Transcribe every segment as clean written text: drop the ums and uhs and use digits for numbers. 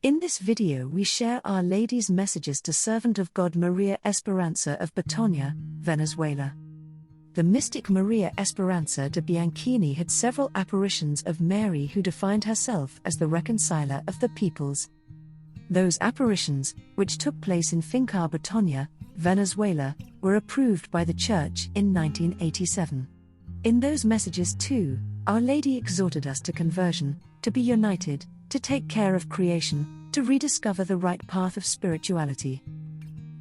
In this video we share Our Lady's messages to Servant of God Maria Esperanza of Betania, Venezuela. The mystic Maria Esperanza de Bianchini had several apparitions of Mary who defined herself as the reconciler of the peoples. Those apparitions, which took place in Finca Betania, Venezuela, were approved by the Church in 1987. In those messages too, Our Lady exhorted us to conversion, to be united, to take care of creation, to rediscover the right path of spirituality.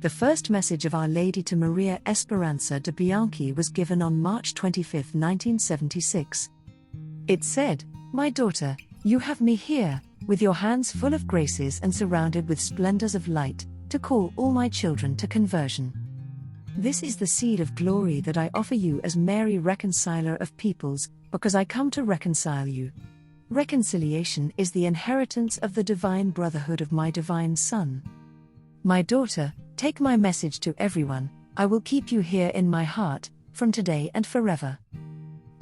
The first message of Our Lady to Maria Esperanza de Bianchi was given on March 25, 1976. It said, "My daughter, you have me here, with your hands full of graces and surrounded with splendors of light, to call all my children to conversion. This is the seed of glory that I offer you as Mary, Reconciler of Peoples, because I come to reconcile you. Reconciliation is the inheritance of the divine brotherhood of my divine Son. My daughter, take my message to everyone. I will keep you here in my heart, from today and forever."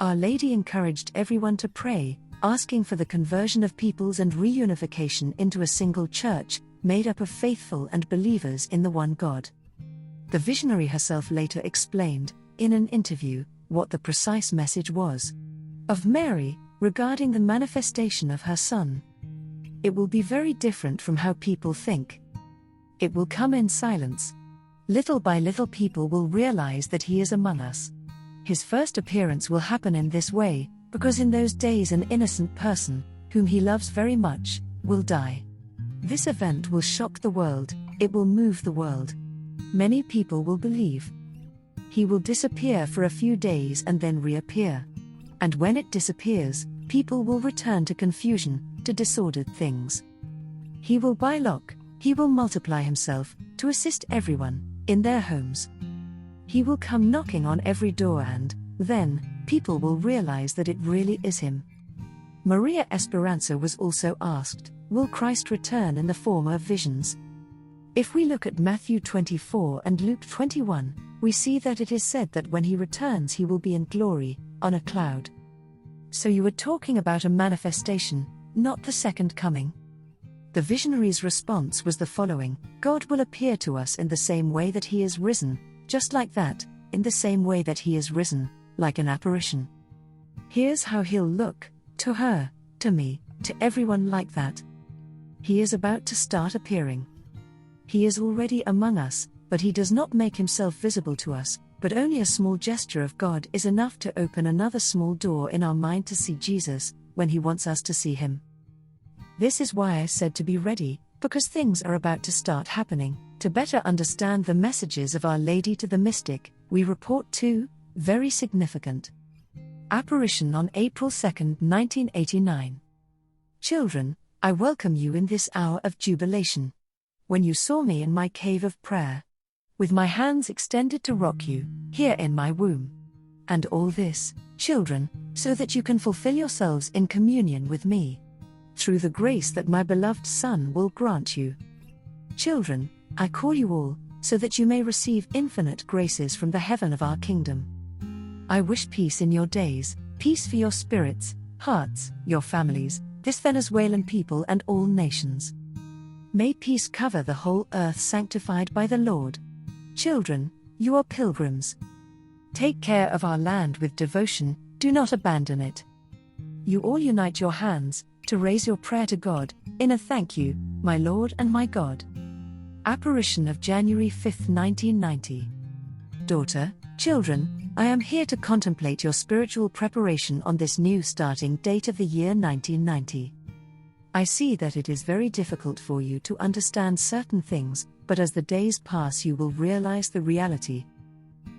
Our Lady encouraged everyone to pray, asking for the conversion of peoples and reunification into a single church, made up of faithful and believers in the one God. The visionary herself later explained, in an interview, what the precise message was of Mary, regarding the manifestation of her Son. It will be very different from how people think. It will come in silence. Little by little people will realize that he is among us. His first appearance will happen in this way, because in those days an innocent person, whom he loves very much, will die. This event will shock the world, it will move the world. Many people will believe. He will disappear for a few days and then reappear. And when it disappears, people will return to confusion, to disordered things. He will bylock, he will multiply himself, to assist everyone, in their homes. He will come knocking on every door and, then, people will realize that it really is him. Maria Esperanza was also asked, will Christ return in the form of visions? If we look at Matthew 24 and Luke 21, we see that it is said that when he returns he will be in glory, on a cloud. So you were talking about a manifestation, not the second coming. The visionary's response was the following: God will appear to us in the same way that he is risen, just like that, in the same way that he is risen, like an apparition. Here's how he'll look, to her, to me, to everyone like that. He is about to start appearing. He is already among us, but he does not make himself visible to us, but only a small gesture of God is enough to open another small door in our mind to see Jesus, when he wants us to see him. This is why I said to be ready, because things are about to start happening. To better understand the messages of Our Lady to the mystic, we report two, very significant. Apparition on April 2, 1989. Children, I welcome you in this hour of jubilation. When you saw me in my cave of prayer, with my hands extended to rock you, here in my womb. And all this, children, so that you can fulfill yourselves in communion with me, through the grace that my beloved Son will grant you. Children, I call you all, so that you may receive infinite graces from the heaven of our kingdom. I wish peace in your days, peace for your spirits, hearts, your families, this Venezuelan people and all nations. May peace cover the whole earth sanctified by the Lord. Children, you are pilgrims. Take care of our land with devotion, do not abandon it. You all unite your hands, to raise your prayer to God, in a thank you, my Lord and my God. Apparition of January 5, 1990. Daughter, children, I am here to contemplate your spiritual preparation on this new starting date of the year 1990. I see that it is very difficult for you to understand certain things, but as the days pass you will realize the reality.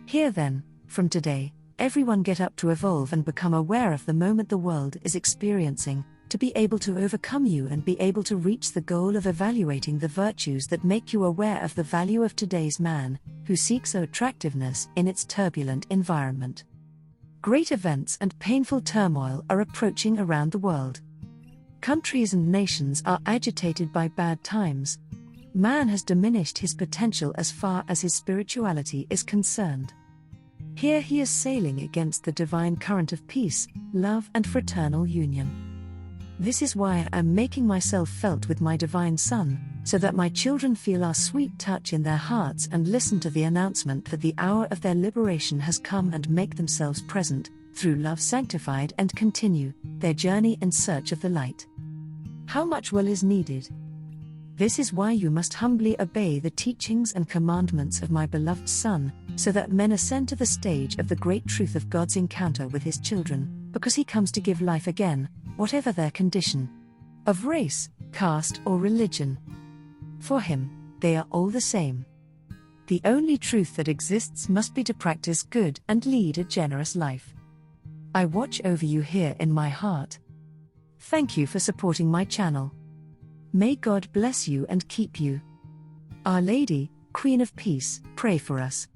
Here then, from today, everyone get up to evolve and become aware of the moment the world is experiencing, to be able to overcome you and be able to reach the goal of evaluating the virtues that make you aware of the value of today's man, who seeks attractiveness in its turbulent environment. Great events and painful turmoil are approaching around the world. Countries and nations are agitated by bad times. Man has diminished his potential as far as his spirituality is concerned. Here he is sailing against the divine current of peace, love and fraternal union. This is why I am making myself felt with my divine Son, so that my children feel our sweet touch in their hearts and listen to the announcement that the hour of their liberation has come and make themselves present, through love sanctified, and continue their journey in search of the light. How much will is needed? This is why you must humbly obey the teachings and commandments of my beloved Son, so that men ascend to the stage of the great truth of God's encounter with his children, because he comes to give life again, whatever their condition of race, caste, or religion. For him, they are all the same. The only truth that exists must be to practice good and lead a generous life. I watch over you here in my heart. Thank you for supporting my channel. May God bless you and keep you. Our Lady, Queen of Peace, pray for us.